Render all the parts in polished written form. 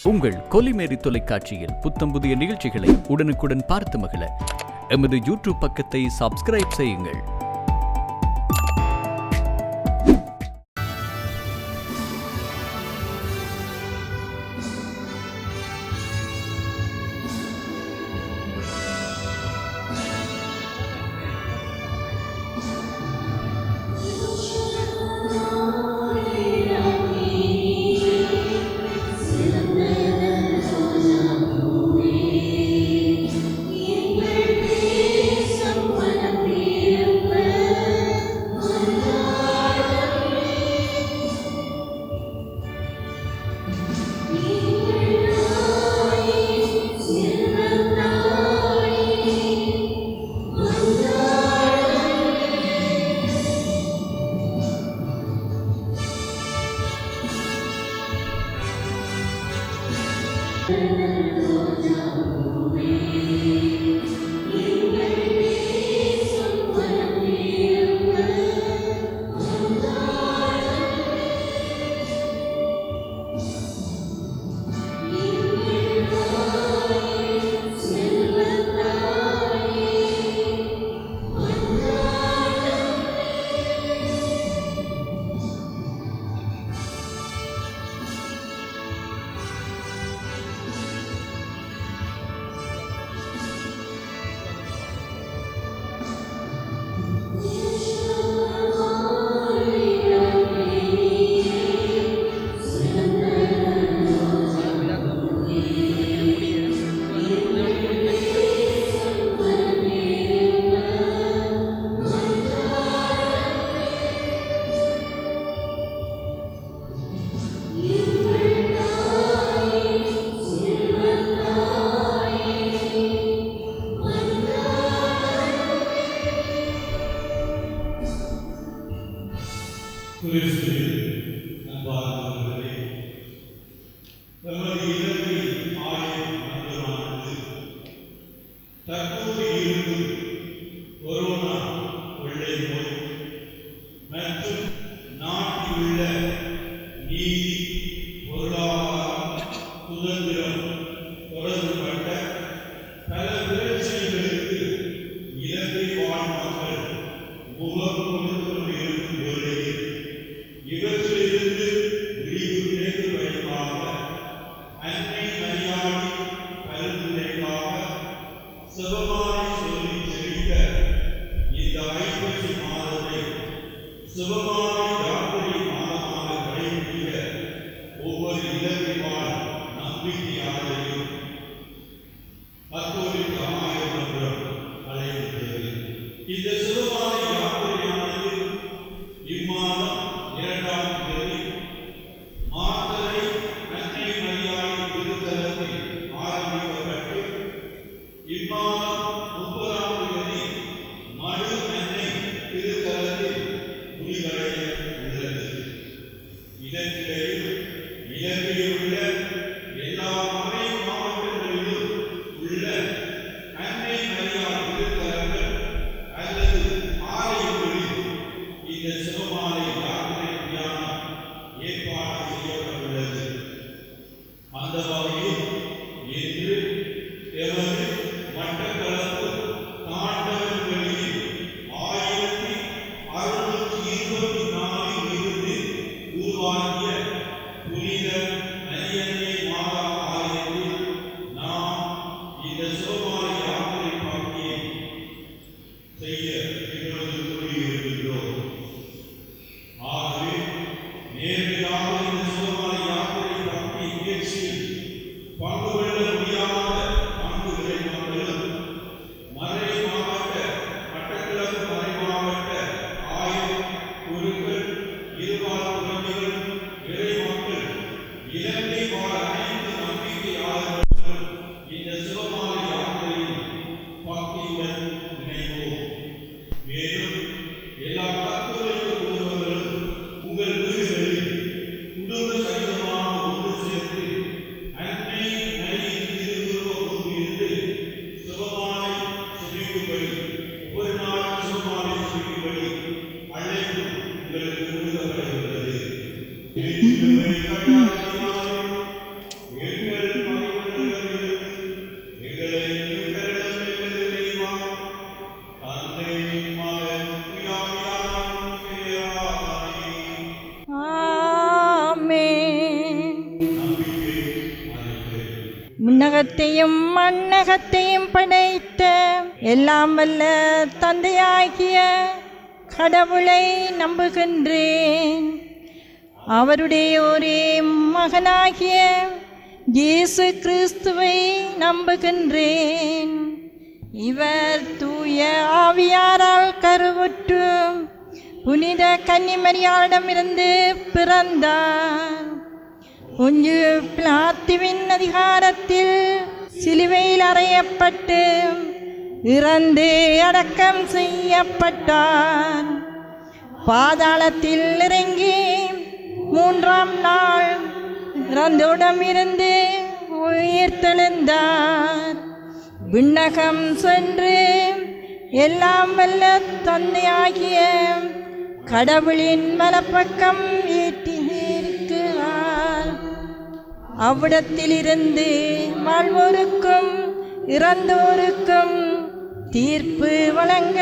உங்கள் கொலிமேரி தொலைக்காட்சியில் புத்தம் புதிய நிகழ்ச்சிகளை உடனுக்குடன் பார்த்து மகிழ எமது யூடியூப் பக்கத்தை சப்ஸ்கிரைப் செய்யுங்கள். நேரடியாக இந்த சிவமலை யாத்திரை பக்தி முயற்சியில் விண்ணகத்தையும் மண்ணகத்தையும் படைத்த எல்லாம் வல்ல தந்தையாகிய கடவுளை நம்புகின்றேன். அவருடைய ஒரே மகனாகிய இயேசு கிறிஸ்துவை நம்புகின்றேன். இவர் தூய ஆவியாரால் கருவுற்று புனித கன்னிமரியாரிடமிருந்து பிறந்தார். பொஞ்சு பிலாத்துவின் அதிகாரத்தில் சிலுவையில் அறையப்பட்டு இறந்து அடக்கம் செய்யப்பட்டார். பாதாளத்தில் இறங்கி 3ஆம் நாள் இறந்தோடமிருந்து உயிர்த்தெழுந்தார். விண்ணகம் சென்று எல்லாம் வல்ல தந்தையாகிய கடவுளின் வலப்பக்கம் ஏற்றியிருக்கிறார். அவ்விடத்திலிருந்து வாழ்வோருக்கும் இறந்தோருக்கும் தீர்ப்பு வழங்க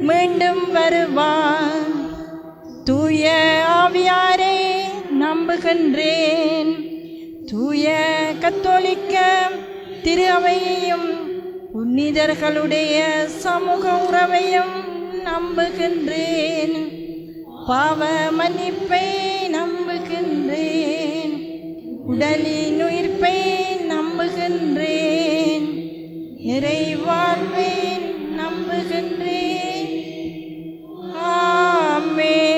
மீண்டும் வருவார். தூய ஆவியாரை நம்புகின்றேன். தூய கத்தோலிக்க திரு அவையையும் புனிதர்களுடைய சமூக உறவையும் நம்புகின்றேன். பாவ மன்னிப்பை நம்புகின்றேன். உடலின் உயிர்ப்பை நம்புகின்றேன். நிறைவாழ்வை நம்புகின்றேன். ஆமென்.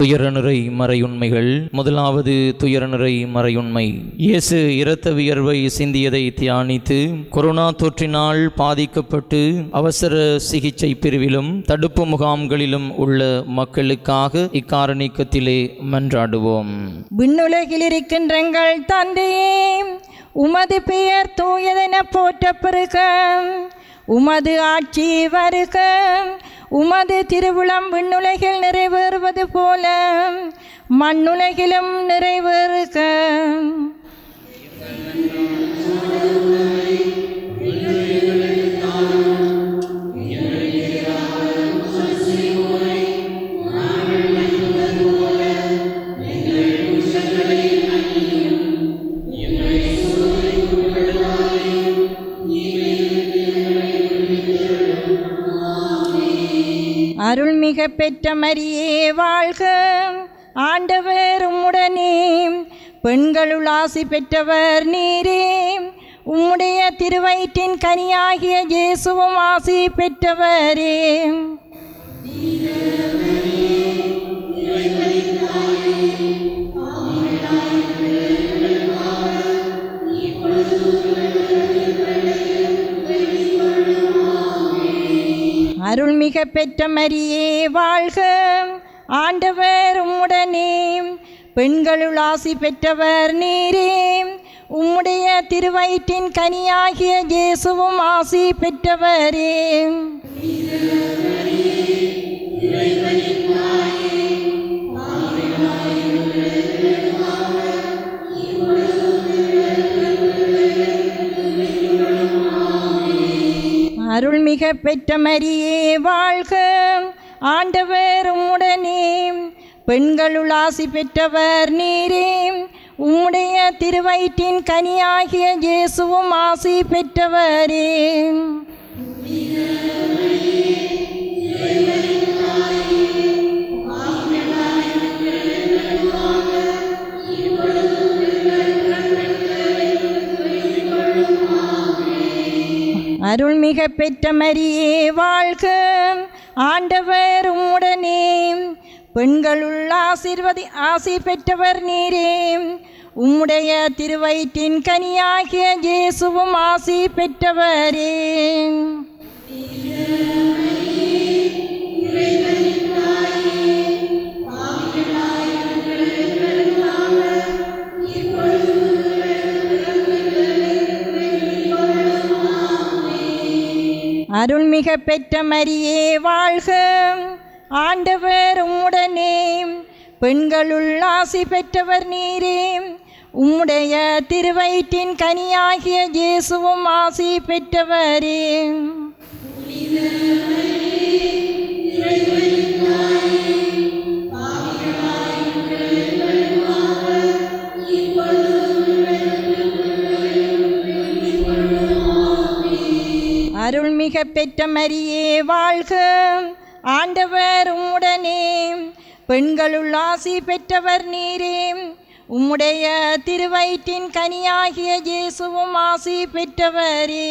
துயரநிறை மறையுண்மைகள். முதலாவது துயரநிறை மறையுண்மை. இயேசு இரத்த வியர்வை சிந்தியதை தியானித்து கொரோனா தொற்றினால் பாதிக்கப்பட்டு அவசர சிகிச்சை பிரிவிலும் தடுப்பு முகாம்களிலும் உள்ள மக்களுக்காக இக்காரணிக்கத்திலே மன்றாடுவோம். விண்ணுலகில் இருக்கின்றங்கள் தந்தையே, உமது பெயர் தூயதென போற்ற பெறுக. உமது ஆட்சி வருக. உமது திருவுளம் விண்ணுலகில் நிறைவேறுவது போல மண்ணுலகிலும் நிறைவேறுக. அருள்மிக பெற்ற மரியே வாழ்க. ஆண்டவர் உம்முடனே, பெண்களுள் ஆசி பெற்றவர் நீரே. உம்முடைய திருவயிற்றின் கனியாகிய இயேசுவும் ஆசி பெற்றவரே. அருள்மிக பெற்ற மரியே வாழ்க. ஆண்டவர் உம்முடனே, பெண்களுள் ஆசி பெற்றவர் நீரே. உம்முடைய திருவயிற்றின் கனியாகிய இயேசுவும் ஆசி பெற்றவரே. அருள்மிக பெற்ற மரியே வாழ்க. ஆண்டவர் உம்முடனே, பெண்களுள் ஆசி பெற்றவர் நீரே. உம்முடைய திருவயிற்றின் கனியாகிய இயேசுவும் ஆசி பெற்றவரே. அருள்மிக பெற்ற மரியே வாழ்க. ஆண்டவர் உம்முடனே, பெண்களுள் ஆசி பெற்றவர் நீரே. உம்முடைய திருவயிற்றின் கனியாகிய இயேசுவும் ஆசி பெற்றவரே. அருள்மிக பெற்ற மரியே வாழ்க. ஆண்டவர் உம்முடனே, பெண்களுள் ஆசி பெற்றவர் நீரே. உம்முடைய திருவயிற்றின் கனியாகிய இயேசுவும் ஆசி பெற்றவரே. அருள்மிக பெற்ற மரியே வாழ்க, ஆண்டவர் உம்முடனே, பெண்களுள் ஆசி பெற்றவர் நீரே, உம்முடைய திருவயிற்றின் கனியாகிய இயேசுவும் ஆசி பெற்றவரே.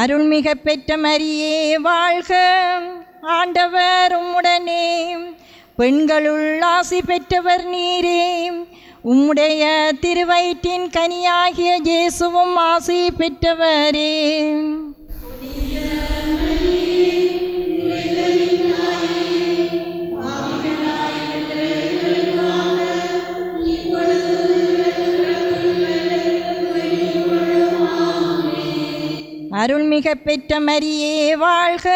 அருள்மிக பெற்ற மரியே வாழ்க, ஆண்டவர் உம்முடனே, பெண்களுள் ஆசி பெற்றவர் நீரே, உம்முடைய திருவயிற்றின் கனியாகிய இயேசுவும் ஆசி பெற்றவரே. அருள்மிக பெற்ற மரியே வாழ்க,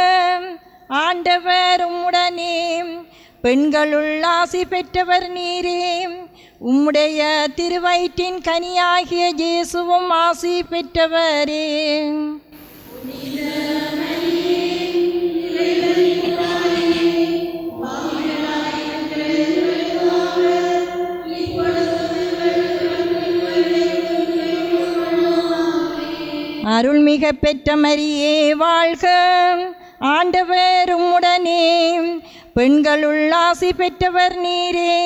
ஆண்டவர் உம்முடனே, பெண்களுள் ஆசி பெற்றவர் நீரே, உம்முடைய திருவயிற்றின் கனியாகிய இயேசுவும் ஆசி பெற்றவரே. அருள்மிக பெற்ற மரியே வாழ்க, ஆண்டவர் உம்முடனே, பெண்களுள் ஆசி பெற்றவர் நீரே,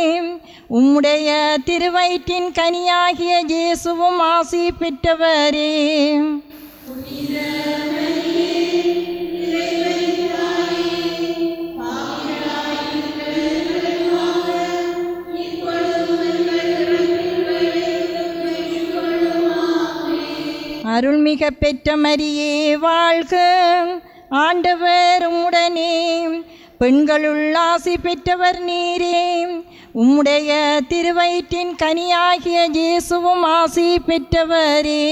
உம்முடைய திருவயிற்றின் கனியாகிய இயேசுவும் ஆசி பெற்றவரே. அருள்மிக பெற்ற மரியே வாழ்க, ஆண்டவர் உம்முடனே, பெண்களுள் ஆசி பெற்றவர் நீரே, உம்முடைய திருவயிற்றின் கனியாகிய இயேசுவும் ஆசி பெற்றவரே.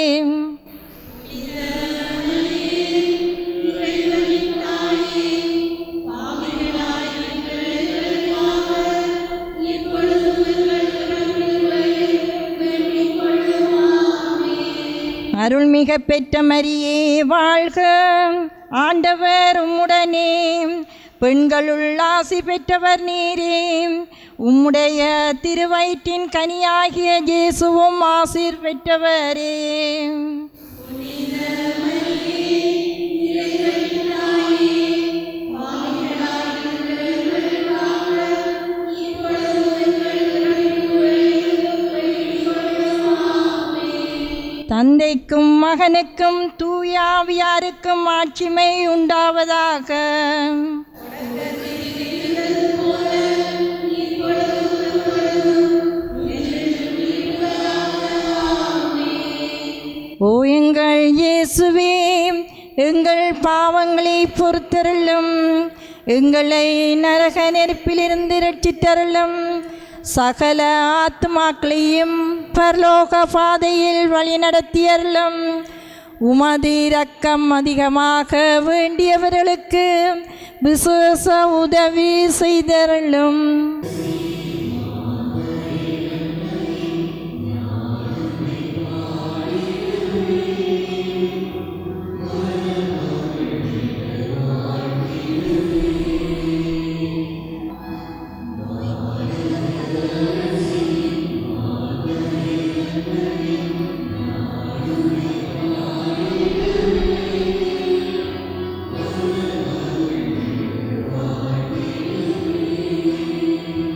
அருள்மிக பெற்ற மரியே வாழ்க, ஆண்டவர் உம்முடனே, பெண்களுள் ஆசி பெற்றவர் நீரே, உம்முடைய திருவயிற்றின் கனியாகிய இயேசுவும் ஆசி பெற்றவரே. தந்தைக்கும் மகனுக்கும் தூய ஆவியாருக்கும் ஆட்சிமை உண்டாவதாக. ஓ எங்கள் இயேசுவே, எங்கள் பாவங்களை பொறுத்தருளும், எங்களை நரக நெருப்பிலிருந்து இரட்சித்தருளும், சகல ஆத்மாக்களையும் பரலோக பாதையில் வழிநடத்தியருளும், உமது இரக்கம் அதிகமாக வேண்டியவர்களுக்கு விசேஷ உதவி செய்தருளும்.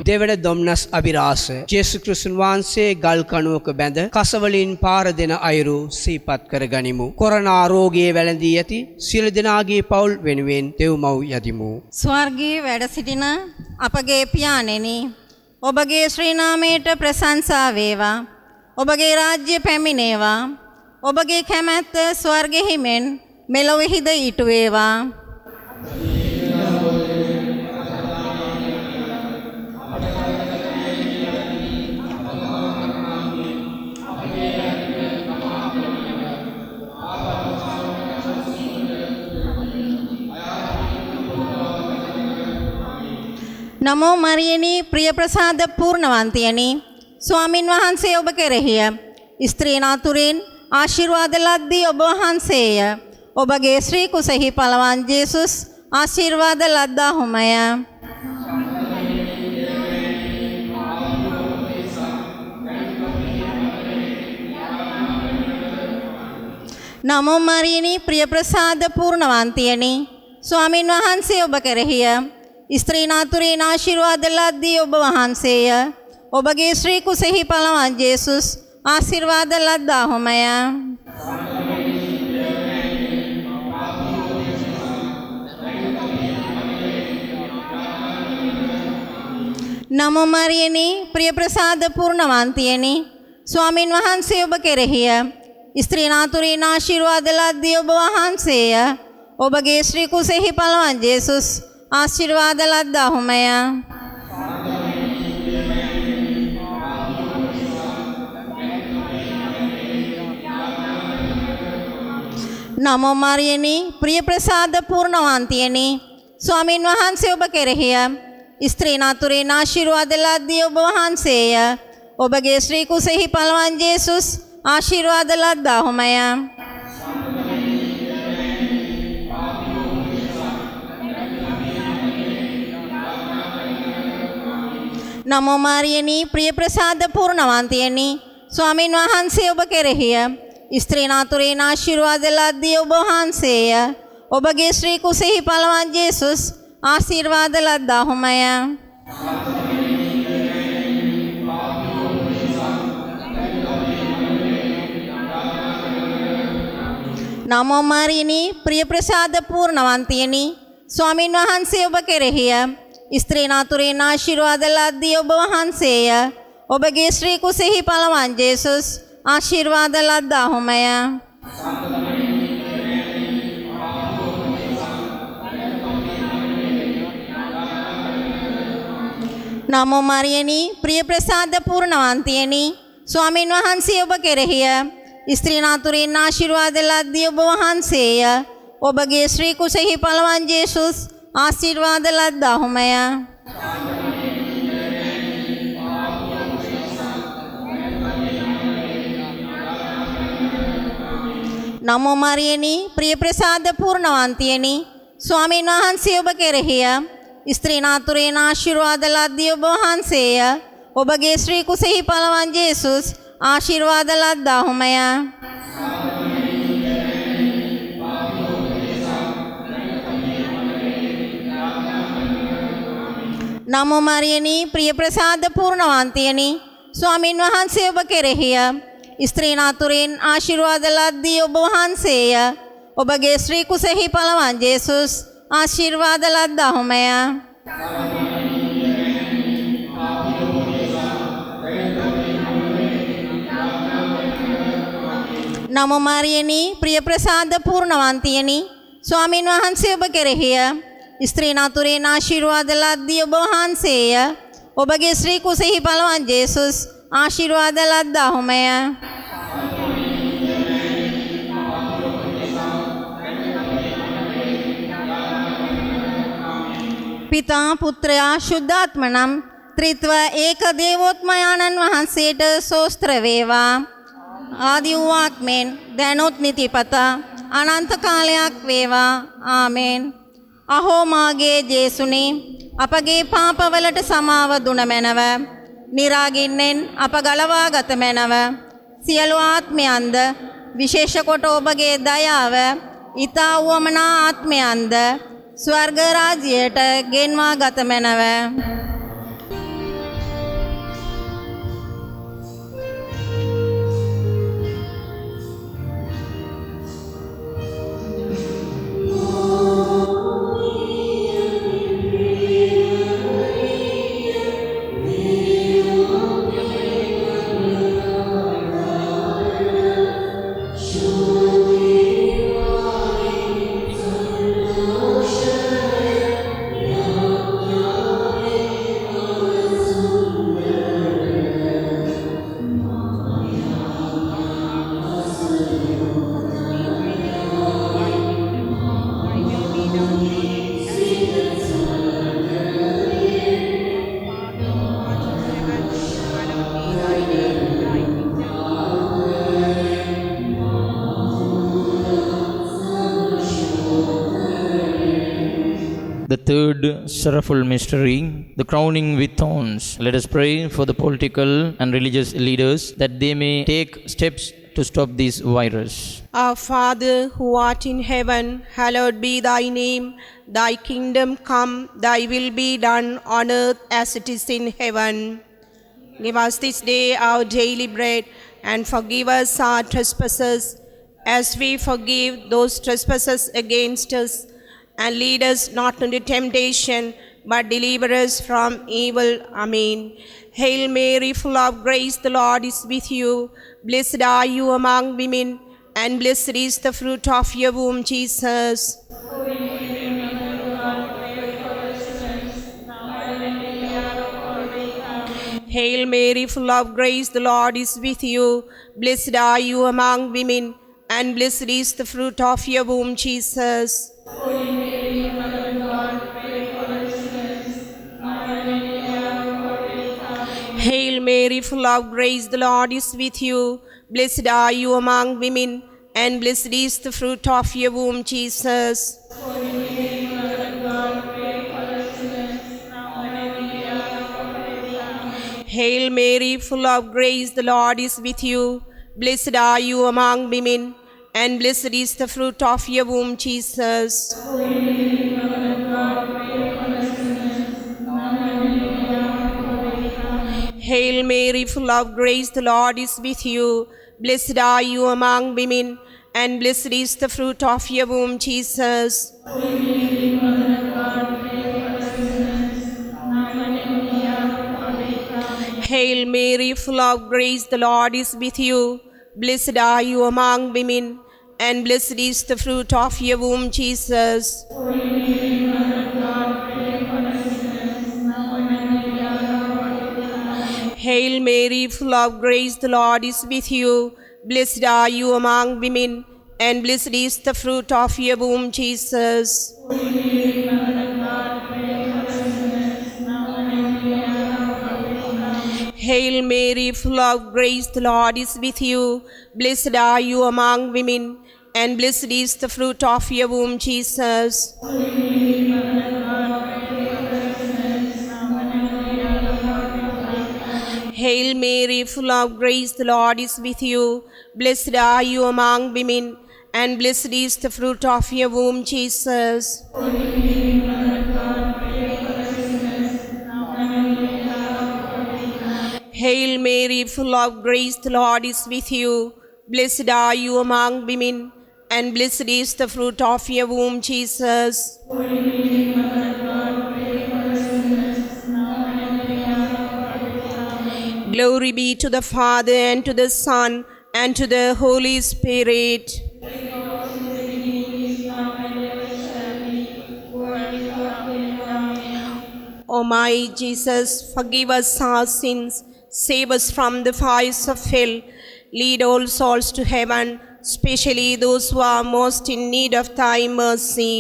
දෙවන දොම්නස් අභිරාස ජේසු ක්‍රිස්තුන් වහන්සේ ගල් කණුවක බැඳ කසවලින් පාර දෙන අයුරු සිහිපත් කර ගනිමු. කොරෝනා රෝගයේ වැළඳී ඇති සියලු දෙනාගේ පවුල් වෙනුවෙන් දෙව්මව් යදිමු. ස්වර්ගයේ වැඩ සිටින අපගේ පියාණෙනි, ඔබගේ ශ්‍රී නාමයට ප්‍රශංසා වේවා. ඔබගේ රාජ්‍ය පැමිණේවා. ඔබගේ කැමැත්ත ස්වර්ගෙහි මෙන් මෙලොවෙහිද ඊට වේවා. නමෝ මරියනි, ප්‍රිය ප්‍රසාද පූර්ණවන්තියනි, ස්වාමින් වහන්සේ ඔබ කෙරෙහිය. ස්ත්‍රීන් අතුරින් ආශිර්වාද ලද්දී ඔබ වහන්සේය. ඔබගේ ශ්‍රී කුසෙහි පළවන් ජේසුස් ආශිර්වාද ලද්දාහුමය. නමෝ මරියනි ප්‍රිය ප්‍රසාද පූර්ණවන්තියනි ස්වාමින් වහන්සේ ඔබ කෙරෙහිය. ස්ත්‍රීන් අතුරින් ආශිර්වාද ලද්දී ඔබ වහන්සේය. ඔබගේ ශ්‍රී කුසෙහි පළවන් ජේසුස් ආශිර්වාද ලද්දාහුමය. නමෝ මරියනි ප්‍රිය ප්‍රසාද පූර්ණවන්තියනි ස්වාමින් වහන්සේ ඔබ කෙරෙහිය. ස්ත්‍රීන් අතුරින් ආශිර්වාද ලද්දී ඔබ වහන්සේය. ඔබගේ ශ්‍රී කුසෙහි පළවන් ජේසුස් ආශිර්වාද ලද්දාහුමය. නමෝ මරියනි ප්‍රිය ප්‍රසාද පූර්ණවන්තියනි ස්වාමින් වහන්සේ ඔබ කෙරෙහිය. ස්ත්‍රීන් අතුරින් ආශිර්වාද ලද්දී ඔබ වහන්සේය. ඔබගේ ශ්‍රී කුසෙහි පළවන් ජේසුස් ආශිර්වාද ලද්දාහුමය. නමෝ මරියනි ප්‍රිය ප්‍රසාද පූර්ණවන්තියනි ස්වාමින් වහන්සේ ඔබ කෙරෙහිය. ස්ත්‍රීන් අතුරින් ආශිර්වාද ලද්දී ඔබ වහන්සේය. ඔබගේ ශ්‍රී කුසෙහි පළවන් ජේසුස් ආශිර්වාද ලද්දාහුමය. නමෝ මරියනි ප්‍රිය ප්‍රසාද පූර්ණවන්තියනි ස්වාමින් වහන්සේ ඔබ කෙරෙහිය. ස්ත්‍රීන් අතුරින් ආශිර්වාද ලද්දී ඔබ වහන්සේය. ඔබගේ ශ්‍රී කුසෙහි පළවන් ජේසුස් ආශිර්වාද ලද්දාහුමය. නමෝ මරියනි ප්‍රිය ප්‍රසාද පූර්ණවන්තියනි ස්වාමින් වහන්සේ ඔබ කෙරෙහිය. ස්ත්‍රීන් අතුරින් ආශිර්වාද ලද්දී ඔබ වහන්සේය. ඔබගේ ශ්‍රී කුසෙහි පළවන් ජේසුස් ආශිර්වාද ලද්දාහුමය. නමෝ මරියනි ප්‍රිය ප්‍රසාද පූර්ණවන්තියනි ස්වාමින් වහන්සේ ඔබ කෙරෙහිය. ස්ත්‍රීන් අතුරින් ආශිර්වාද ලද්දී ඔබ වහන්සේය. ඔබගේ ශ්‍රී කුසෙහි පළවන් ජේසුස් ආශිර්වාද ලද්දාහුමය. නමෝ මරියනි ප්‍රිය ප්‍රසාද පූර්ණවන්තියනි ස්වාමින් වහන්සේ ඔබ කෙරෙහිය. ස්ත්‍රීන් අතුරින් ආශිර්වාද ලද්දී ඔබ වහන්සේය. ඔබගේ ශ්‍රී කුසෙහි පළවන් ජේසුස් ආශිර්වාද ලද්දාහුමය. නමෝ මරියනි ප්‍රිය ප්‍රසාද පූර්ණවන්තියනි ස්වාමින් වහන්සේ ඔබ කෙරෙහිය. ස්ත්‍රීන් අතුරින් ආශිර්වාද ලද්දී ඔබ වහන්සේය. ඔබගේ ශ්‍රී කුසෙහි පළවන් ජේසුස් ආශිර්වාද ලද්දාහුමය. පිතා පුත්‍රයා ශුද්ධාත්ම නම් ත්‍රිත්ව ඒක දේවෝත්මයාණන් වහන්සේට සෝස්ත්‍ර වේවා. ආදි වූවක් මෙන් දැනොත් නිතිපතා අනන්ත කාලයක් වේවා. ආමෙන්. අහෝ මාගේ ජේසුනි අපගේ පාපවලට සමාව දුන මැනව. නිරාගින්නෙන් අප ගලවා ගත මැනව. සියලු ආත්මයන්ද විශේෂ කොට ඔබගේ දයාව ඊතා වමනා ආත්මයන්ද ස්වර්ග රාජ්‍යයට ගෙන්වා ගත මැනව. third sorrowful mystery, the crowning with thorns. Let us pray for the political and religious leaders that they may take steps to stop this virus. Our Father, who art in heaven, hallowed be thy name. Thy kingdom come, thy will be done on earth as it is in heaven. Give us this day our daily bread, and forgive us our trespasses, as we forgive those trespassers against us. And lead us not into temptation, but deliver us from evil. Amen. Hail Mary, full of grace, the Lord is with you. Blessed are you among women, and blessed is the fruit of your womb, Jesus. Hail Mary, full of grace, the Lord is with you. Blessed are you among women, and blessed is the fruit of your womb, Jesus. Hail Mary, full of grace, the Lord is with you. Blessed are you among women, and blessed is the fruit of your womb, Jesus. Hail Mary, full of grace, the Lord is with you. Blessed are you among women, and blessed is the fruit of your womb, Jesus. Hail Mary, full of grace, the Lord is with you. Blessed are you among women, and blessed is the fruit of your womb, Jesus. Hail Mary, full of grace, the Lord is with you. Blessed are you among women, and blessed is the fruit of your womb, Jesus. Hail Mary, full of grace, the Lord is with you. Blessed are you among women, and blessed is the fruit of your womb, Jesus. Hail Mary, full of grace, the Lord is with you. Blessed are you among women, and blessed is the fruit of your womb, Jesus. Hail Mary, full of grace, the Lord is with you. Blessed are you among women, and blessed is the fruit of your womb, Jesus. Hail Mary, full of grace, the Lord is with you. Blessed are you among women, and blessed is the fruit of your womb, Jesus. Glory be to the Father, and to the Son, and to the Holy Spirit. O my Jesus, forgive us our sins, save us from the fires of hell, lead all souls to heaven, especially those who are most in need of thy mercy.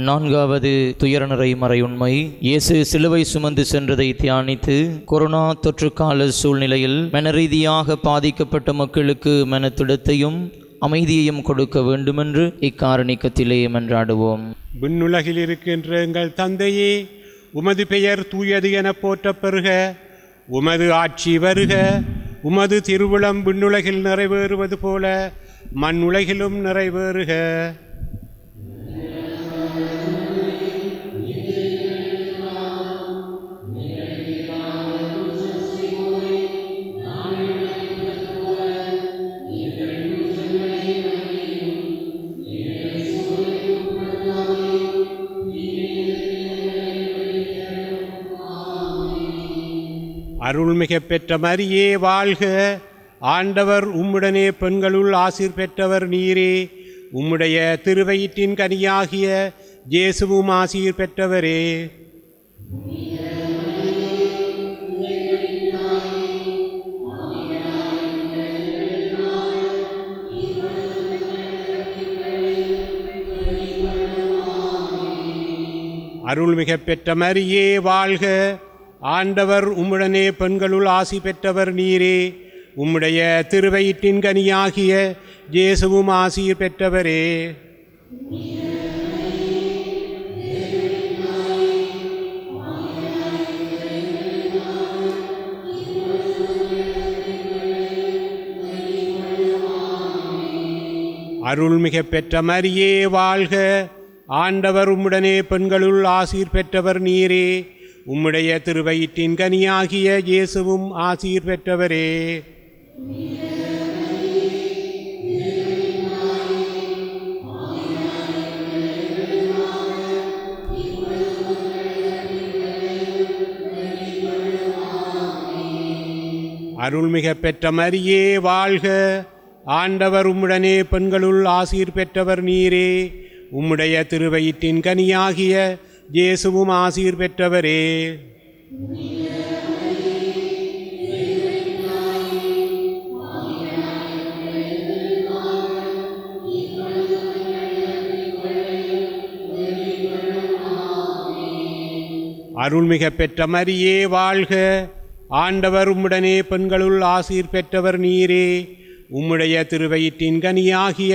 நான்காவது துயரநிறை மறையுண்மை. இயேசு சிலுவை சுமந்து சென்றதை தியானித்து corona தொற்றுக்கால சூழ்நிலையில் மனரீதியாக பாதிக்கப்பட்ட மக்களுக்கு மனத்திடத்தையும் அமைதியையும் கொடுக்க வேண்டுமென்று இக்காரணிக்கத்திலே மன்றாடுவோம். விண்ணுலகில் இருக்கின்ற எங்கள் தந்தையே, உமது பெயர் தூயது என போற்றப் பெறுக. உமது ஆட்சி வருக. உமது திருவுளம் விண்ணுலகில் நிறைவேறுவது போல மண்ணுலகிலும் நிறைவேறுக. அருள்மிக பெற்ற மரியே வாழ்க. ஆண்டவர் உம்முடனே பெண்களுள் ஆசீர் பெற்றவர் நீரே. உம்முடைய திருவயிற்றின் கனியாகிய இயேசுவும் ஆசீர் பெற்றவரே. அருள்மிக பெற்ற மரியே வாழ்க. ஆண்டவர் உம்முடனே பெண்களுள் ஆசி பெற்றவர் நீரே. உம்முடைய திருவயிற்றின் கனியாகிய இயேசுவும் ஆசீர் பெற்றவரே. அருள்மிக பெற்ற மரியே வாழ்க. ஆண்டவர் உம்முடனே பெண்களுள் ஆசீர் பெற்றவர் நீரே. உம்முடைய திருவயிற்றின் கனியாகிய இயேசுவும் ஆசீர் பெற்றவரே. அருள்மிக பெற்ற மரியே வாழ்க. ஆண்டவர் உம்முடனே பெண்களுள் ஆசீர் பெற்றவர் நீரே. உம்முடைய திருவயிற்றின் கனியாகிய இயேசுவும் ஆசீர் பெற்றவரே. அருள்மிக பெற்ற மரியே வாழ்க. ஆண்டவர் உம்முடனே பெண்களுள் ஆசீர் பெற்றவர் நீரே. உம்முடைய திருவயிற்றின் கனியாகிய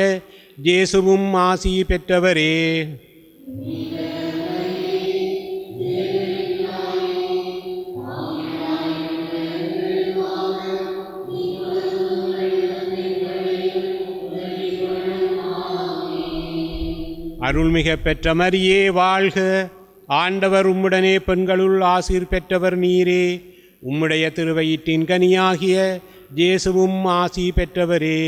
இயேசுவும் ஆசீர் பெற்றவரே. அருள்மிக பெற்ற மரியே வாழ்க. ஆண்டவர் உம்முடனே பெண்களுள் ஆசீர் பெற்றவர் நீரே. உம்முடைய திருவயிற்றின் கனியாகிய இயேசுவும் ஆசீர் பெற்றவரே.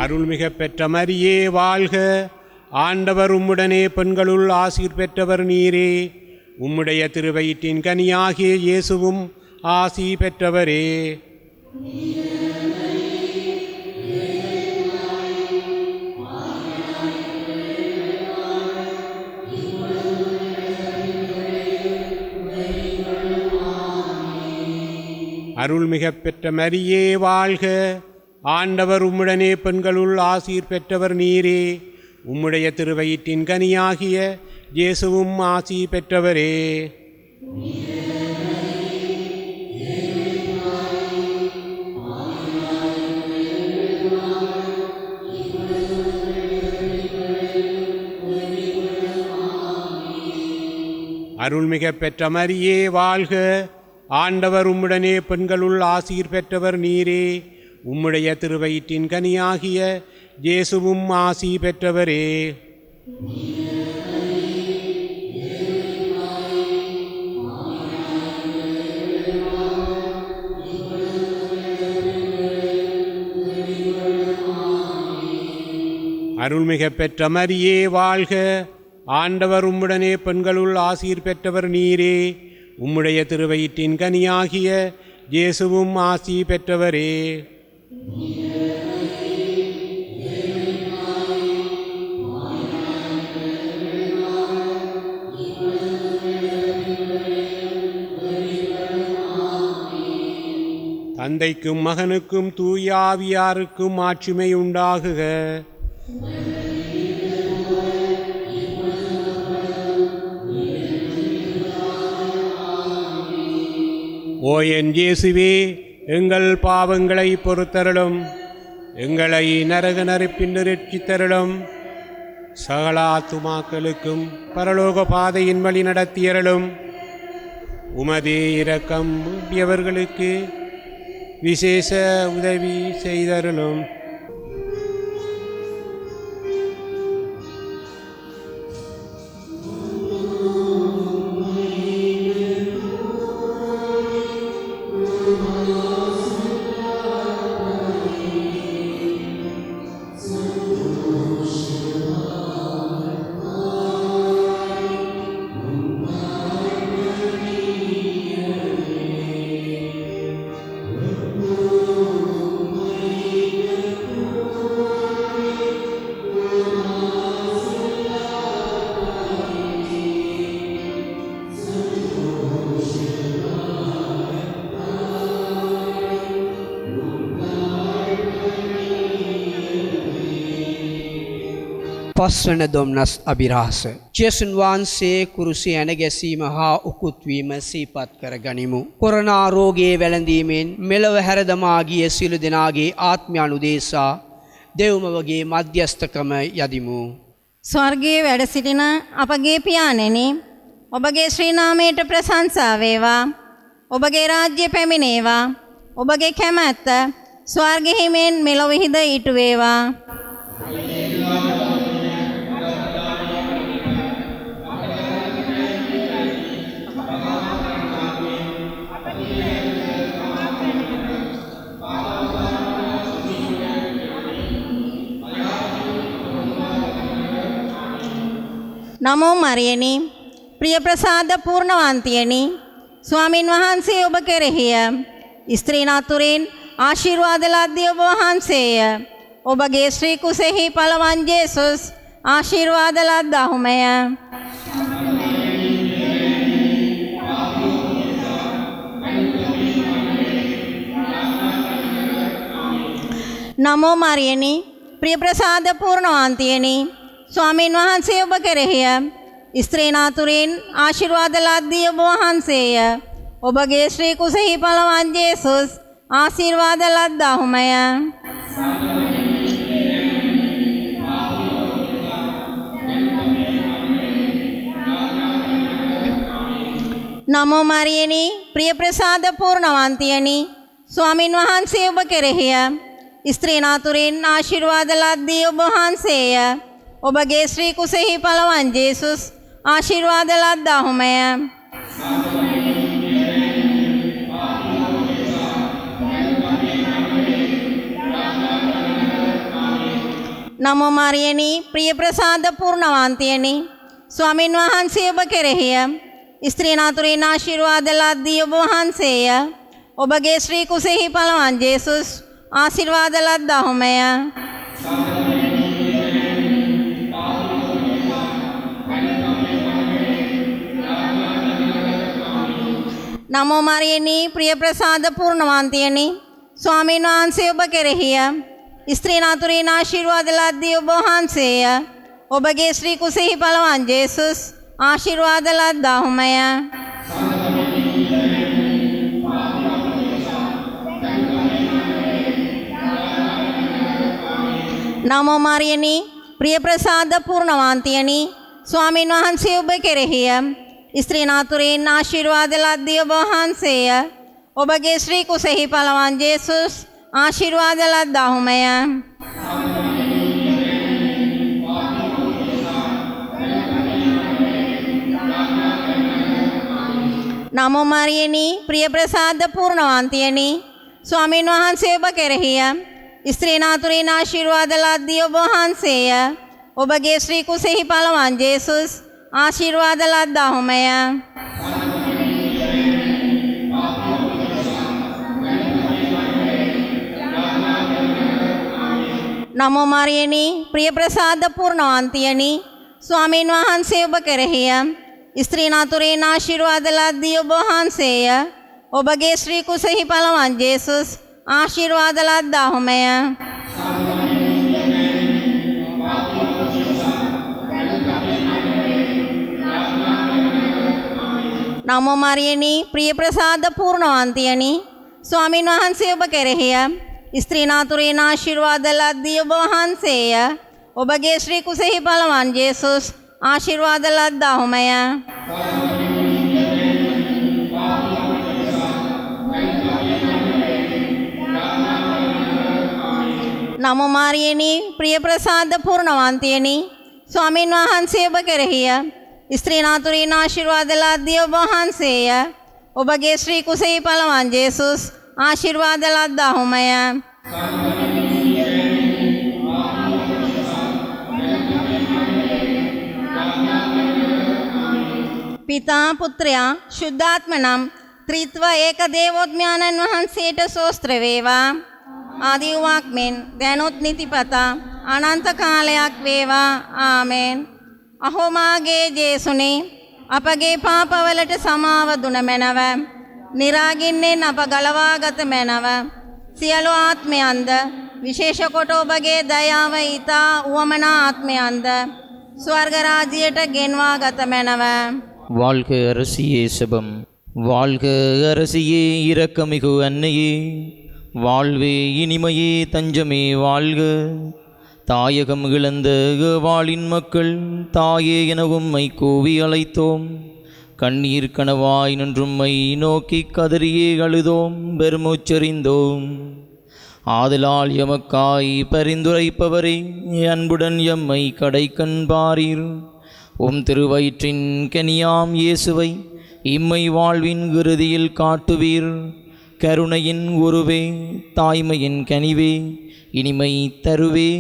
அருள்மிக பெற்ற மரியே வாழ்க. ஆண்டவர் உம்முடனே பெண்களுள் ஆசீர் பெற்றவர் நீரே. உம்முடைய திருவயிற்றின் கனியாகிய இயேசுவும் ஆசீர் பெற்றவரே. அருள்மிக பெற்ற மரியே வாழ்க. ஆண்டவர் உம்முடனே பெண்களுள் ஆசீர் பெற்றவர் நீரே. உம்முடைய திருவயிற்றின் கனியாகிய இயேசுவும் ஆசீர் பெற்றவரே. அருள்மிக பெற்ற மரியே வாழ்க. ஆண்டவர் உம்முடனே பெண்களுள் ஆசீர் பெற்றவர் நீரே. உம்முடைய திருவயிற்றின் கனியாகிய இயேசுவும் ஆசீர் பெற்றவரே. அருள்மிக பெற்ற மரியே வாழ்க. ஆண்டவர் உம்முடனே பெண்களுள் ஆசீர் பெற்றவர் நீரே. உம்முடைய திருவயிற்றின் கனியாகிய இயேசுவும் ஆசீர் பெற்றவரே. தந்தைக்கும் மகனுக்கும் தூய ஆவியாருக்கும் மாட்சிமை உண்டாகுக. ஓ என் இயேசுவே, எங்கள் பாவங்களை பொறுத்தருளும், எங்களை நரக நெருப்பினின்று ரட்சித்தருளும், சகல ஆத்துமாக்களுக்கும் பரலோக பாதையின் வழி நடத்தியருளும். உமதே இரக்கம் வேண்டியவர்களுக்கு விசேஷ உதவி செய்தருளும். පස්වන දොම්නස් අභිරහස. ජේසුන් වහන්සේ කුරුසේ ඇන ගැසීම හා උකුත්වීම සිහිපත් කර ගනිමු. කොරෝනා රෝගයේ වැළඳීමෙන් මෙලොව හැරදමා ගිය සියලු දෙනාගේ ආත්මයනුදේශා දෙව්මවගේ මධ්‍යස්ථකම යදිමු. ස්වර්ගයේ වැඩ සිටින අපගේ පියාණෙනි, ඔබගේ ශ්‍රී නාමයට ප්‍රශංසා වේවා. ඔබගේ රාජ්‍ය පැමිණේවා. ඔබගේ කැමැත්ත ස්වර්ගයෙහි මෙන් මෙලොවෙහිද ඊට වේවා. නමෝ මරියනි, ප්‍රිය ප්‍රසාද පූර්ණවන්තියනි, ස්වාමින් වහන්සේ ඔබ කෙරෙහිය. ස්ත්‍රීන් අතුරින් ආශිර්වාද ලද්දී ඔබ වහන්සේය. ඔබගේ ශ්‍රී කුසෙහි පළවන් ජේසුස් ආශිර්වාද ලද්දාහුමය. නමෝ මරියනි, ප්‍රිය ප්‍රසාද පූර්ණවන්තියනි, ස්වාමින් වහන්සේ ඔබ කෙරෙහිය. ස්ත්‍රීන් අතුරින් ආශිර්වාද ලද්දී ඔබ වහන්සේය. ඔබගේ ශ්‍රී කුසෙහි පළවන් ජේසුස් ආශිර්වාද ලද්දාහුමය. නමෝ මරියනි, ප්‍රිය ප්‍රසාද පූර්ණවන්තියනි, ස්වාමින් වහන්සේ ඔබ කෙරෙහිය. ස්ත්‍රීන් අතුරින් ආශිර්වාද ලද්දී ඔබ වහන්සේය. ඔබගේ ශ්‍රී කුසෙහි පළවන් ජේසුස් ආශිර්වාද ලද්දාහුමය. නමෝ මරියනි, ප්‍රිය ප්‍රසාද පූර්ණවන්තියනි, ස්වාමින් වහන්සේ ඔබ කෙරෙහිය. ස්ත්‍රීන් අතුරින් ආශිර්වාද ලද්දී ඔබ වහන්සේය. ඔබගේ ශ්‍රී කුසෙහි පළවන් ජේසුස් ආශිර්වාද ලද්දාහුමය. නමෝ මරියනි, ප්‍රිය ප්‍රසාද පූර්ණවන්තියනි, ස්වාමින් වහන්සේ ඔබ කෙරෙහිය. ස්ත්‍රීන් අතුරින් ආශිර්වාද ලද්දී ඔබ වහන්සේය. ඔබගේ ශ්‍රී කුසෙහි පළවන් ජේසුස් ආශිර්වාද ලද්දාහුමය. නමෝ මරියනි, ප්‍රිය ප්‍රසාද පූර්ණවන්තියනි, ස්වාමින් වහන්සේ ඔබ කෙරෙහිය. ස්ත්‍රීන් අතුරින් ආශිර්වාද ලද්දී ඔබ වහන්සේය. ඔබගේ ශ්‍රී කුසෙහි පළවන් ජේසුස් ආශිර්වාද ලද්දාහුමය. නමෝ මරියනි, ප්‍රිය ප්‍රසාද පූර්ණවන්තියනි, ස්වාමින් වහන්සේ ඔබ කෙරෙහිය. ස්ත්‍රීන් අතුරින් ආශිර්වාද ලද්දී ඔබ වහන්සේය. ඔබගේ ශ්‍රී කුසෙහි පළවන් ජේසුස් ආශිර්වාද ලද්දාහුමය. නමෝ මරියනි, ප්‍රිය ප්‍රසාද පූර්ණවන්තියනි, ස්වාමින් වහන්සේ ඔබ කෙරෙහිය. ස්ත්‍රීන් අතුරින් ආශිර්වාද ලද්දී ඔබ වහන්සේය. ඔබගේ ශ්‍රී කුසෙහි පළවන් ජේසුස් ආශිර්වාද ලද්දාහුමය. නමෝ මරියනි, ප්‍රිය ප්‍රසාද පූර්ණවන්තියනි, ස්වාමින් වහන්සේ ඔබ කෙරෙහිය. ස්ත්‍රීන් අතුරින් ආශිර්වාද ලද්දී ඔබ වහන්සේය. ඔබගේ ශ්‍රී කුසෙහි පළවන් ජේසුස් ආශිර්වාද ලද්දාහුමය. නමෝ මරියනි, ප්‍රිය ප්‍රසාද පූර්ණවන්තියනි, ස්වාමින් වහන්සේ ඔබ කෙරෙහිය. ස්ත්‍රීන් අතුරින් ආශිර්වාද ලද්දී ඔබ වහන්සේය. ඔබගේ ශ්‍රී කුසෙහි පළවන් ජේසුස් ආශිර්වාද ලද්දාහුමය. පිතා පුත්‍රයා ශුද්ධාත්ම නම් ත්‍රිත්ව ඒක දේවෝත්මයාණන් වහන්සේට සෝස්ත්‍ර වේවා. ආදී වූවක් මෙන් දැනුත් නිතිපතා අනන්ත කාලයක් වේවා. ආමෙන්. අහෝ මාගේ ජේසුනේ, අපගේ පාපවලට සමාව දුන මැනව. නිරාගින්නෙන් අප ගලවාගත මැනව. සියලු ආත්මයන්ද විශේෂ කොට ඔබගේ දයාව ඊතා උවමනා ආත්මයන්ද ස්වර්ග රාජ්‍යයට ගෙන්වා ගත මැනව. வாழ்க அரசியே செபம், வாழ்க அரசியே இரக்கமிகு அன்னையே, வாழ்வே இனிமையே தஞ்சமே வாழ்க. தாயகம் இழந்த வாளின் மக்கள் தாயே என உம்மை கூவி அழைத்தோம். கண்ணீர் கனவாய் நின்றும்மை நோக்கி கதறியே அழுதோம், பெருமூச்செறிந்தோம். ஆதலால் எமக்காய் பரிந்துரைப்பவரே, அன்புடன் எம்மை கடைக்கண் பாரீர். உம் திருவயிற்றின் கனியாம் இயேசுவை இம்மை வாழ்வின் இறுதியில் காட்டுவீர். கருணையின் உருவே, தாய்மையின் கனிவே, இனிமை தருவே,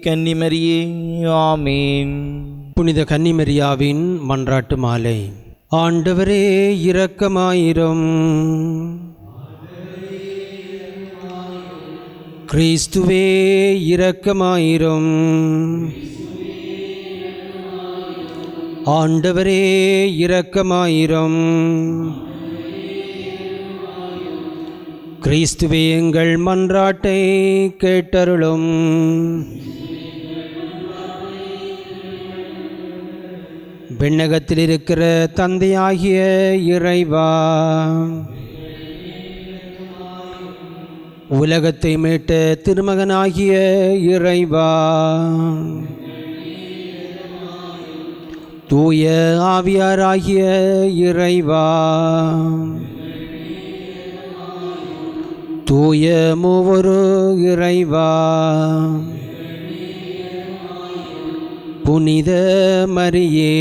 கன்னிமரியே. ஆமேன். புனித கன்னிமரியாவின் மன்றாட்டு மாலை. ஆண்டவரே இரக்கமாயிரும். கிறிஸ்துவே இரக்கமாயிரும். ஆண்டவரே இரக்கமாயிரும். கிறிஸ்துவே எங்கள் மன்றாட்டை கேட்டருளும். விண்ணகத்தில் இருக்கிற தந்தையாகிய இறைவா, உலகத்தை மீட்ட திருமகனாகிய இறைவா, தூய ஆவியாராகிய இறைவா, தூய மூவொரு இறைவா, புனித மரியே,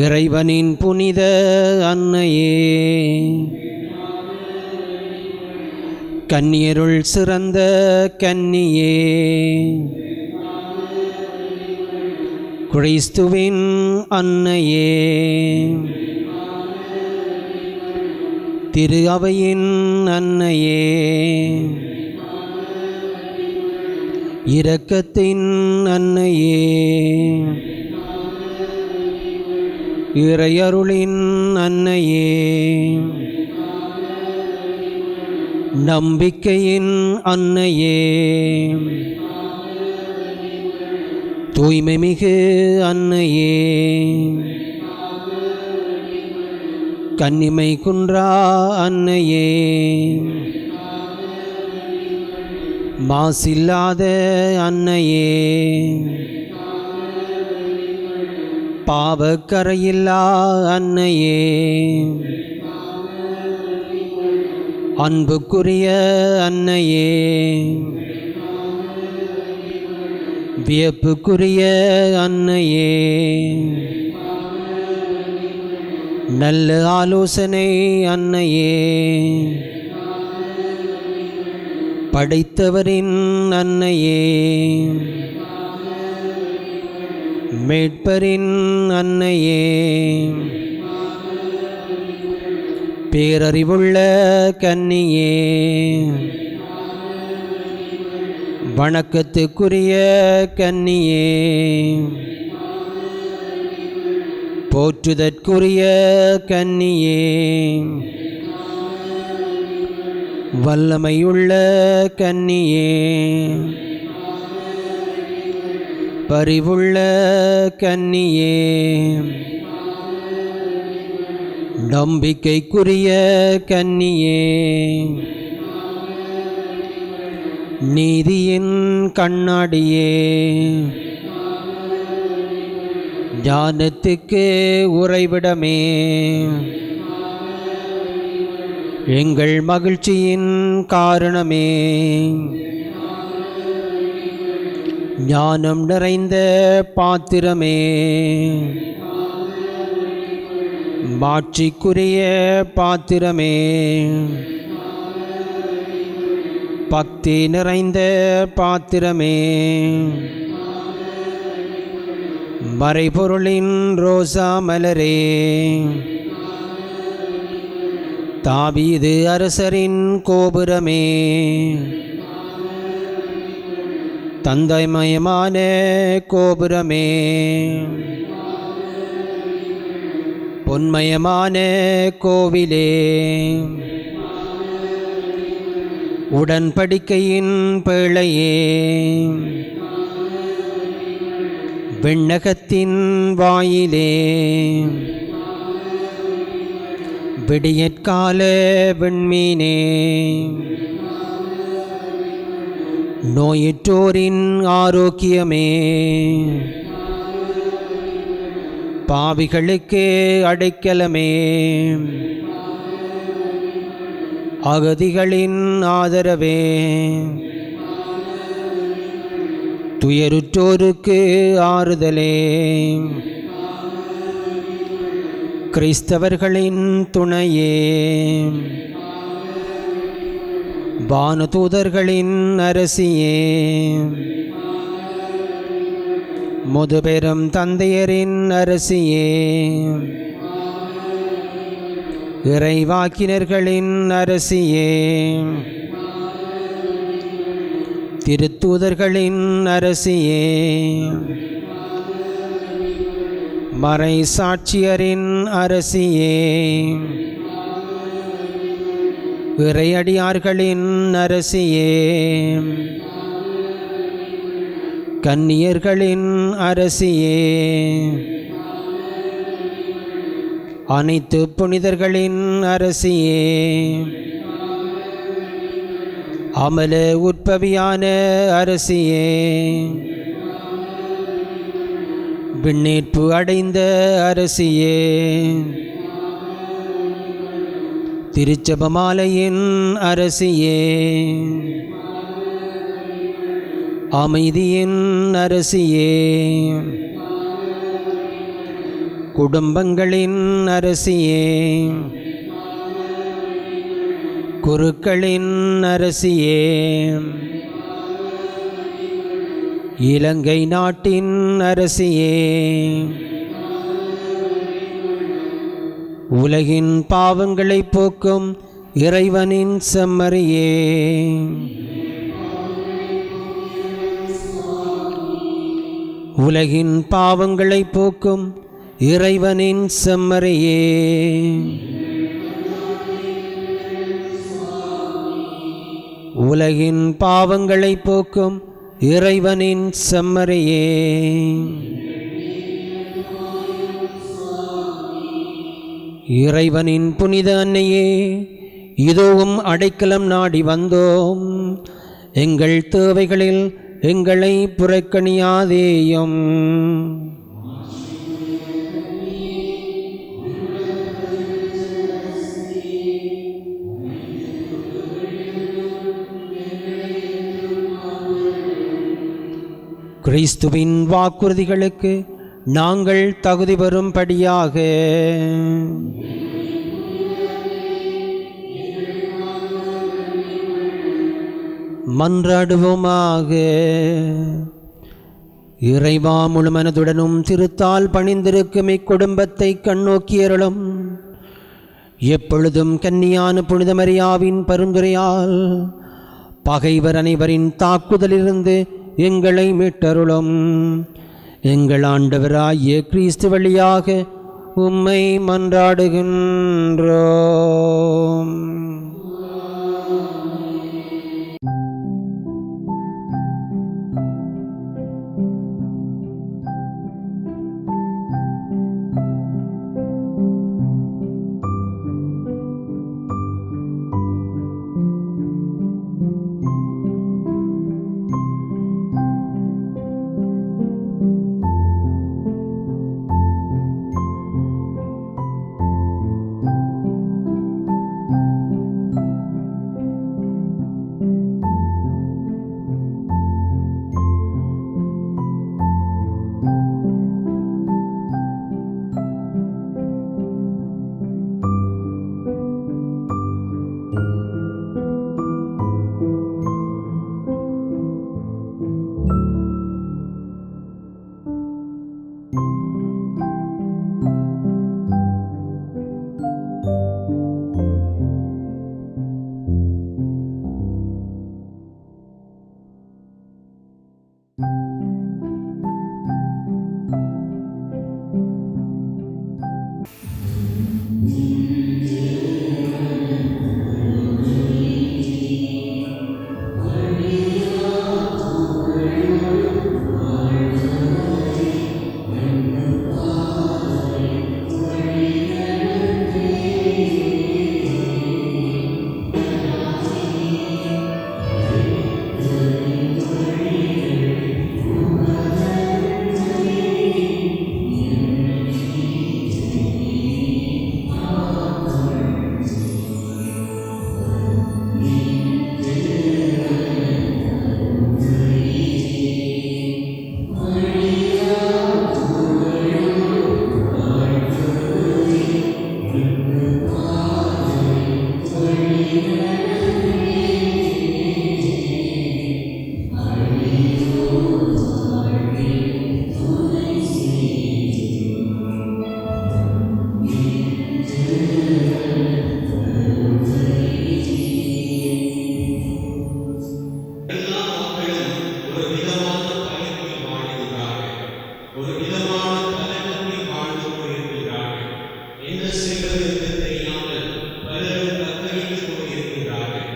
இறைவனின் புனித அன்னையே, கன்னியருள் சிறந்த கன்னியே, கிறிஸ்துவின் அன்னையே, திரு அவையின் அன்னையே, இரக்கத்தின் அன்னையே, இறையருளின் அன்னையே, நம்பிக்கையின் அன்னையே, தூய்மை மிகு அன்னையே, கன்னிமை குன்றா அன்னையே, மாசில்லாத அன்னையே, பாவக்கரையில்லா அன்னையே, அன்புக்குரிய அன்னையே, வியப்புக்குரிய அன்னையே, நல்ல ஆலோசனை அன்னையே, படைத்தவரின் அன்னையே, மீட்பரின் அன்னையே, பேரறிவுள்ள கன்னியே, வணக்கத்துக்குரிய கன்னியே, போற்றுதற்குரிய கன்னியே, வல்லமையுள்ள கன்னியே, பரிவுள்ள கன்னியே, நம்பிக்கைக்குரிய கன்னியே, நீதியின் கண்ணாடியே, ஞானத்துக்கு உறைவிடமே, எங்கள் மகிழ்ச்சியின் காரணமே, ஞானம் நிறைந்த பாத்திரமே, மாட்சிக்குரிய பாத்திரமே, பக்தி நிறைந்த பாத்திரமே, மறைபொருளின் ரோசா மலரே, தாவீது அரசரின் கோபுரமே, தந்தைமயமான கோபுரமே, பொன்மயமான கோவிலே, உடன்படிக்கையின் பேழையே, விண்ணகத்தின் வாயிலே, விடியற்கால விண்மீனே, நோயுற்றோரின் ஆரோக்கியமே, பாவிகளுக்கு அடைக்கலமே, அகதிகளின் ஆதரவே, துயருற்றோருக்கு ஆறுதலே, கிறிஸ்தவர்களின் துணையே, வானதூதர்களின் அரசியே, முதுபெரும் தந்தையரின் அரசியே, இறைவாக்கினர்களின் அரசியே, திருத்தூதர்களின் அரசியே, மறை சாட்சியரின் அரசியே, இறையடியார்களின் அரசியே, கன்னியர்களின் அரசியே, அனைத்து புனிதர்களின் அரசியே, அமல உற்பவியான அரசியே, விண்ணேற்பு அடைந்த அரசியே, திருச்செபமாலையின் அரசியே, அமைதியின் அரசியே, குடும்பங்களின் அரசியே, குருக்களின் அரசியே, இலங்கை நாட்டின் அரசியே, உலகின் பாவங்களை போக்கும் இறைவனின் செம்மறியே, உலகின் பாவங்களை போக்கும் இறைவனின் செம்மறியே, உலகின் பாவங்களை போக்கும் இறைவனின் செம்மறியே, இறைவனின் புனித அன்னையே, இதோவும் அடைக்கலம் நாடி வந்தோம். எங்கள் தேவைகளில் எங்களை புறக்கணியாதேயும். கிறிஸ்துவின் வாக்குறுதிகளுக்கு நாங்கள் தகுதி பெறும்படியாக மன்றாடுவோமாக. இறைவா, முழு மனதுடனும் திருத்தால் பணிந்திருக்கும் இக்குடும்பத்தை கண்ணோக்கியருளும். எப்பொழுதும் கன்னியான புனித மரியாவின் பரிந்துரையால் பகைவர் அனைவரின் தாக்குதலிலிருந்து எங்களை மீட்டருளும். எங்கள் ஆண்டவராகிய கிறிஸ்து வழியாக உம்மை மன்றாடுகின்றோம். ஒரு விதமான பதட்டத்தில் வாழ்ந்து கொண்டிருக்கிறார்கள். என்ன செய்வது என்று தெரியாமல் பலரும் தத்தளித்துக் கொண்டிருக்கிறார்கள்.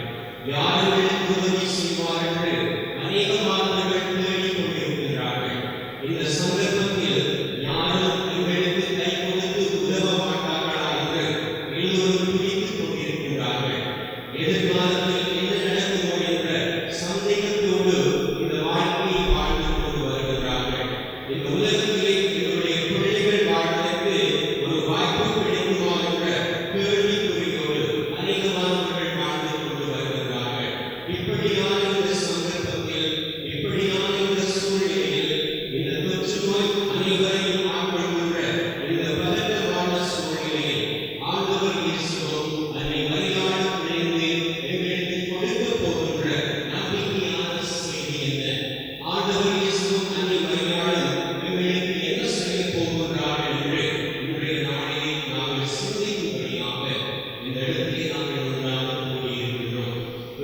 யாருக்கு உதவி செய்வார்கள் அநேகமானவர்கள் தேடிக் கொண்டிருக்கிறார்கள். இந்த சந்தர்ப்பத்தில் யாரும் எங்களுக்கு கை கொடுத்து உதவ மாட்டார்களா என்று எல்லோரும் துடித்துக் கொண்டிருக்கிறார்கள். எதிர்காலத்தில் என்ன நடக்குமோ என்ற சந்தேகத்தோடு இந்த வாழ்க்கையை வாழ்ந்து கொண்டு வருகிறார்கள். இந்த உலகத்திலே எங்களுடைய பிள்ளைகள் வாழ்வதற்கு ஒரு வாய்ப்பு கிடைக்குமா என்ற கேள்விக்குறியோடு அநேகமானவர்கள் வாழ்ந்து கொண்டு வருகிறார்கள். இப்படியான இந்த சந்தர்ப்பத்தில், இப்படியான இந்த சூழ்நிலையில், இந்த தொற்று நோய் அனைவரையும் ஆட்கொள்கின்ற இந்த பதட்டமான சூழ்நிலையில் ஆண்டவர் இயேசுவும் அன்னை மரியாள் இணைந்து எங்களுக்கு கொடுக்க போகின்ற நம்பிக்கையான செய்தி என்ன? ஆண்டவர் இயேசுவும் அன்னை மரியாளும் எங்களுக்கு என்ன செய்ய போகின்றார்கள் என்று இன்றைய நாளிலே நாங்கள் சிந்திக்கும்படியாக இந்த இடத்திலே நாங்கள் ஒன்றாக கூடியிருக்கிறோம்.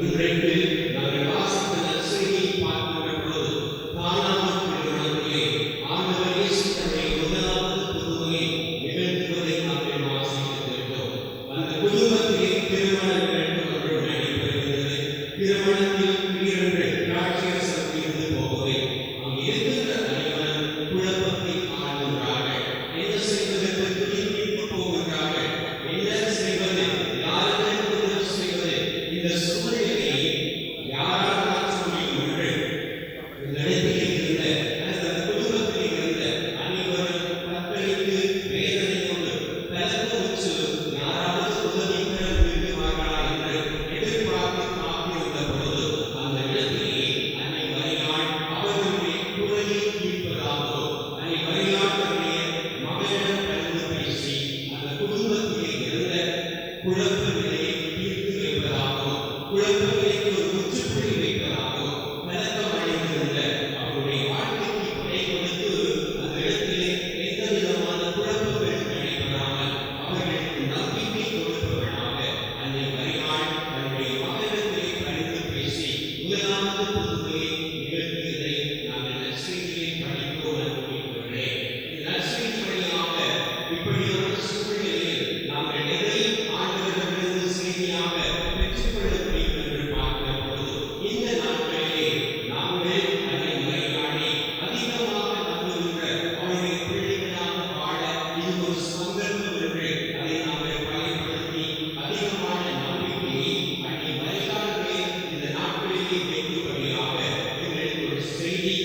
இன்றைக்கு நாங்கள் வாசித்த நற்செய்தியை பார்க்கின்ற பொழுது கானான் திருமணத்திலே ஆண்டவர் இயேசு தன்னுடைய முதலாவது புதுமையை நிகழ்த்துவதை நாங்கள் வாசித்திருக்கிறோம். அந்த குடும்பத்திலே திருமணம் வேண்டும் என்று நடைபெறுகிறது. திருமணத்தில் திடீரென்று திராட்சரசம் தீர்ந்து போவதை அங்கு இருக்கின்ற அனைவரும் குழப்பத்தில் ஆழ்கின்றார்கள். என்ன செய்வது என்று துடித்து போகின்றார்கள். என்ன செய்வது, யாருக்கு உதவி செய்வது? இந்த சூழ்நிலையை யாரால் மாற்ற முடியும் என்று இந்த இடத்திலே இருந்த அந்த குடும்பத்தில் இருந்த அனைவரும் தத்தளித்து வேதனையோடு கலக்கமுற்று யாராவது உதவி பெற விரும்புவார்களா என்று எதிர்பார்த்து காத்திருந்த பொழுது அந்த இடத்திலே அன்னை மரியாள் அவர்களுடைய குரலை கேட்பதாகவும், அன்னை மரியாள் தன்னுடைய மகளிடம் கலந்து பேசி அந்த குடும்பத்திலே இருந்த குழப்ப நிலையை தீர்த்து வைப்பதாகவும், குழப்ப நிலைக்கு ஒரு முற்றுப்புள்ளி வைப்பதாகவும், கலக்கம் அடைந்திருந்த அவருடைய வாழ்க்கைக்கு கொடை கொடுத்து அந்த இடத்திலே எந்த விதமான குழப்பங்கள் நடைபெறாமல் அவர்களுக்கு நம்பிக்கை கொடுப்பவர்களாக அன்னை மரியாள் தன்னுடைய மகளிடத்திலே கலந்து பேசி முதலாவது புதுமையை நிகழ்த்தியதை நாங்கள் நற்செய்தியை படித்தோம் அனுபவிக்கிறோம். இந்த நற்செய்தி வழியாக இப்படியான சூழ்நிலையில் நாங்கள் எதை ஆண்டவரிடமிருந்து செய்தியாக பெற்றுக்கொள்ள முடியும் என்று பார்க்கிற பொழுது இந்த நாட்களிலே நாங்கள் அன்னை மரியாளை அதிகமாக நம்புகின்ற அவருடைய பிள்ளைகளாக வாழ இது ஒரு சந்தர்ப்பம் என்று அதை நாங்கள் பயன்படுத்தி அதிகமான நம்பிக்கையை அன்னை மரியாளே இந்த நாட்களிலே வைக்கும்படியாக எங்களுக்கு ஒரு செய்தி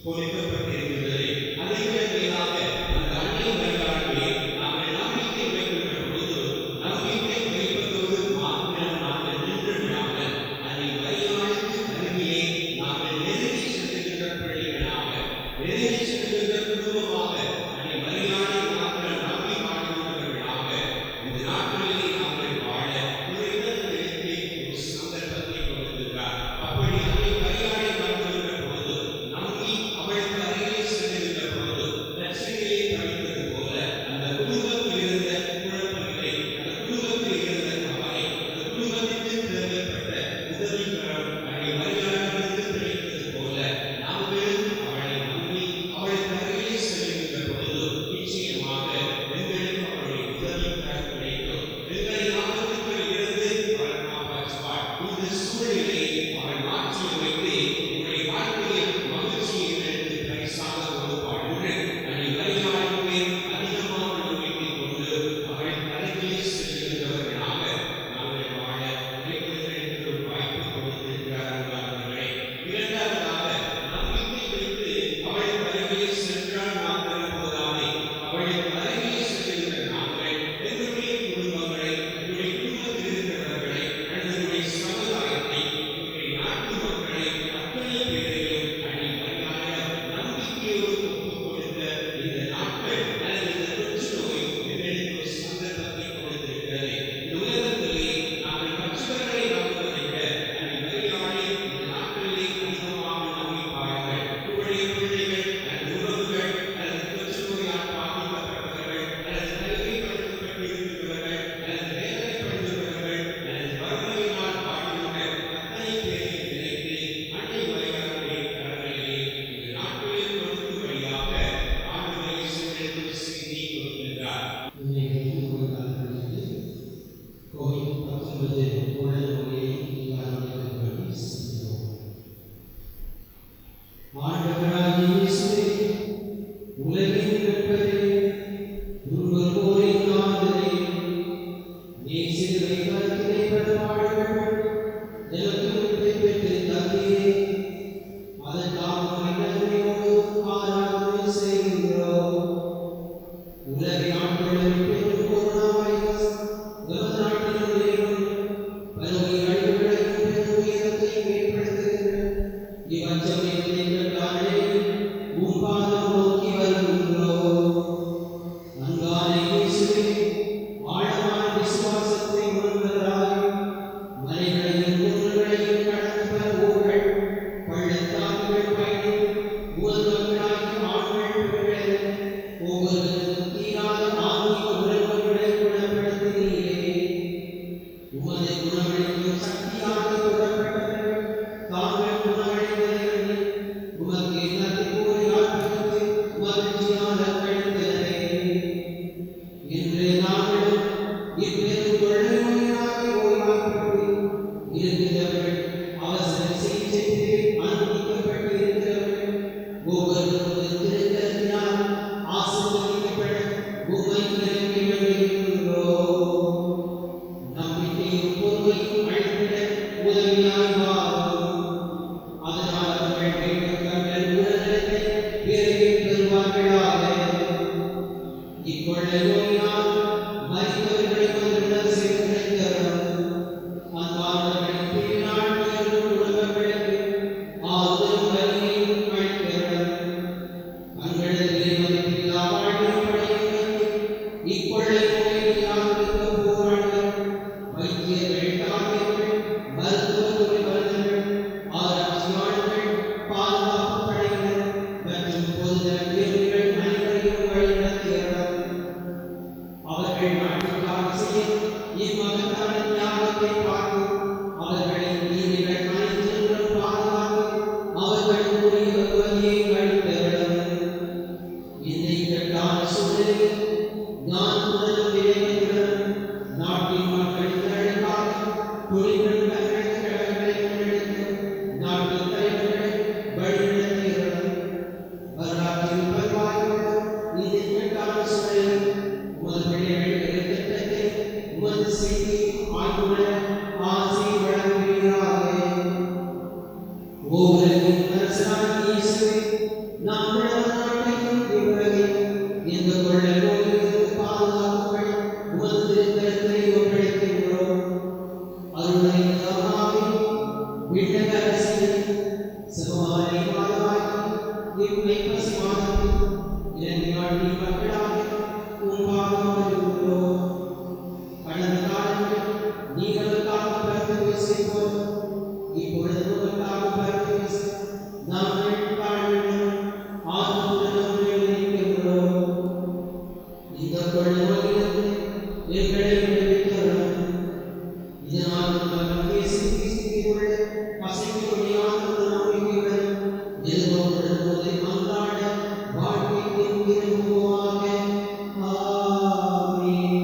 கொடுக்கப்பட்டிருக்கிறது. அதை விட மேலாக அந்த அன்னை மரியாளே நாங்கள் நம்பிக்கை வைக்கின்ற பொழுது நம்பிக்கை வைப்பதோடு மாத்திரம் நாங்கள் நின்று விடாமல் அன்னை மரியாளுக்கு அருகிலே நாங்கள் நெருங்கி செல்கின்ற பிள்ளைகளாக, நெருங்கி செல்கின்ற குடும்பமாக அன்னை மரியாளை நாங்கள் நம்பி வாழ்கின்றவர்களாக இந்த நாட்களிலே நாங்கள் வாழ இறைவனுக்கு ஒரு சந்தர்ப்பத்தை கொடுத்திருக்கிறார். அப்படி அன்னை மரியாளை நம்புகின்ற பொழுது, நம்பி அவளுக்கு அருகிலே செல்கின்ற பொழுது நற்செய்தியை படித்தது போல அந்த குடும்பத்தில் இருந்த குழப்பங்களை, அந்த குடும்பத்தில் இருந்த கவலை, அந்த குடும்பத்திற்கு தேவைப்பட்ட உதவிகரம் அன்னை மரியாளிடமிருந்து கிடைத்தது போல நாங்களும் அவளை நம்பி அவளுக்கு அருகிலே செய்கின்றோம். உலகை ஆட்கொள்ளும் பெரும் கொரோனா வைரஸ் நமது நாட்டிலும் பல்வேறு அழிவுகளையும் பெரும் உயிரத்தையும் ஏற்படுத்துகிறது. இவ்வச்சமயத்தில் எங்கள் காலையில் உம்பாதம் நோக்கி வருகின்றோம். அன்பான இயேசுவே, ஆழமான விசுவாசத்தை உணர்ந்தவராய் மலைகளையும் குன்றுகளையும் கடந்து வருவோர்கள், பள்ளத்தாக்குகள் பயணித்து முதல்வர்களாகி ஆண்கள் பெண்கள் ஒவ்வொருவருக்கும் தீராத ஆன்மீக உறவுகளை குணப்படுத்தினீரே. உமது குணமளிக்கும் சக்தியாக தொடரப்பட்டவர்கள் தாங்கள் குணமடைந்ததை உமக்கு நன்றி கூறி ஆர்ப்பரித்து மகிழ்ச்சியாக கழித்தனரே. இன்று நாங்கள் இப்பெரும் கொள்ளை நோயினாலே ஓய்வாய்ப்பட்டு இருக்கிறவர்கள், அவசர சிகிச்சைக்கு அனுமதிக்கப்பட்டு இருக்கிறவர்கள் ஒவ்வொருவரும் திருக்கரத்தினால் ஆசீர்வதிக்கப்பட உம்மை இறங்கி வேண்டுகின்றோம். நம்பிக்கையும் பொறுமையும் அளித்திட உதவியாய் வாரும். அதனால் அவர்கள் மீண்டும் தங்கள் உடல்நலத்தை பெருகிப் பெறுவார்களாக. இக்கொள்ளை நோயினால் மரித்தவர்களை முதலிடம் சேர்த்தரும். அன்பானவர்களின் பிரிவினால் துயரும் குடும்பங்களுக்கு ஆறுதலும் வலிமையும் அளித்தரும். தங்களது விலைமதிப்பில்லா வாழ்வின் படையினருக்கு இக்கொள்ளை நோயை யாருக்கு போராடுவர் வைத்தியர்கள், தாதியர்கள், மருத்துவத்துறை வல்லுநர்கள், ஆராய்ச்சியாளர்கள், பாதுகாப்பு படையினர் மற்றும் பொதுநல வீரர்கள் அனைவரையும் வழிநடத்தியவர். அவர்கள் நாட்டுக்காக செய்யும் இம்மகத்தான தியாகத்தை பார்த்து அவர்களின் நீதிகள் அனைத்திலும் பாதுகாத்து அவர்களுக்குரிய வழியை அளித்தவர். இந்த இக்கட்டான சூழலில் நான் உடலும் விளைவுடன் நாட்டின் மக்களின் நலனுக்காக துணிவுடன் தங்களது கடமைகளை முன்னெடுத்து நாட்டின் தலைவர்களை வழிநடத்தியவர். வரலாற்றில் பதிவாகியுள்ள இந்த இக்கட்டான சூழலில் உமது பிள்ளைகள் திட்டத்தை உமது செய்தி ஆய்வுடன் ஆசை வழங்குவீராக. ஓரின் அரசனாகிய இயேசுவே, நம்முடைய நாட்டையும் இவ்வுலகையும் இந்த கொள்ளை நோயிலிருந்து பாதுகாப்புகள் உமது திருக்கரத்திலே ஒப்படைக்கின்றோம். அருள்நிறைந்தவராகவே, விண்ணக அரசியலில் சகோதரி மாதமாகி இவ்வைப்பசி மாதத்தில் இலங்கை நாட்டின் மக்களாக உம்பாகம் வருகின்றோம். கடந்த காலங்களில் நீங்களுக்காக பரந்து பேசிப்போம். இப்பொழுது உங்களுக்காக பரந்து பேச நாங்கள் தாழ்மையுடன் ஆர்வத்துடன் நிற்கின்றோம். இந்த கொள்ளை நோயிலிருந்து எங்களை விடுவித்தருளும். இதனால் உங்கள் தேசிய பசைக்கு முடியாத ஒரு நம்பிக்கையுடன் எதிர்நோக்குடன் முதல் அன்றாட வாழ்க்கைக்கு திரும்புவாக. ஆமென்.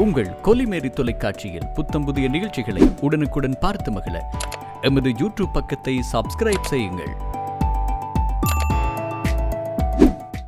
உங்கள் கொலிமேரி தொலைக்காட்சியில் புத்தம் புதிய நிகழ்ச்சிகளை உடனுக்குடன் பார்த்து மகிழ எமது யூடியூப் பக்கத்தை சப்ஸ்கிரைப் செய்யுங்கள்.